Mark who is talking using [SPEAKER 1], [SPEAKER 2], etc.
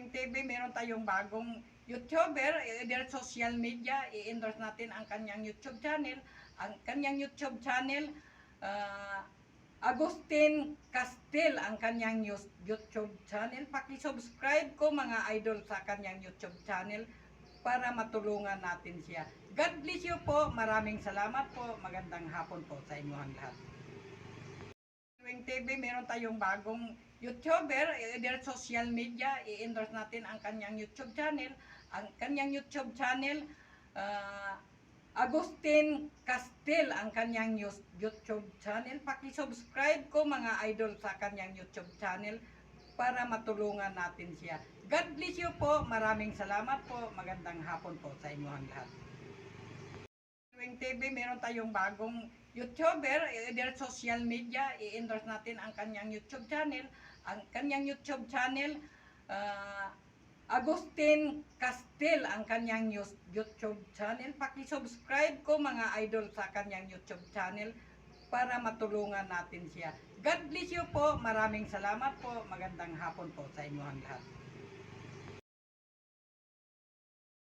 [SPEAKER 1] Wing TV, meron tayong bagong YouTuber, their social media, i-endorse natin ang kanyang YouTube channel. Ang kanyang YouTube channel, Agustin Castel, ang kanyang YouTube channel. Paki-subscribe ko mga idol sa kanyang YouTube channel para matulungan natin siya. God bless you po. Maraming salamat po. Magandang hapon po sa inyong lahat. Wing TV, meron tayong bagong YouTuber, their social media, i-endorse natin ang kanyang YouTube channel. Ang kanyang YouTube channel, Agustin Castel, ang kanyang YouTube channel. Paki-subscribe ko mga idol sa kanyang YouTube channel para matulungan natin siya. God bless you po. Maraming salamat po. Magandang hapon po sa inyong lahat. Wing TV, meron tayong bagong YouTuber, their social media, i-endorse natin ang kanyang YouTube channel. Ang kanyang YouTube channel, Agustin Castel, ang kanyang YouTube channel. Paki-subscribe ko mga idol sa kanyang YouTube channel para matulungan natin siya. God bless you po. Maraming salamat po. Magandang hapon po sa inyong lahat.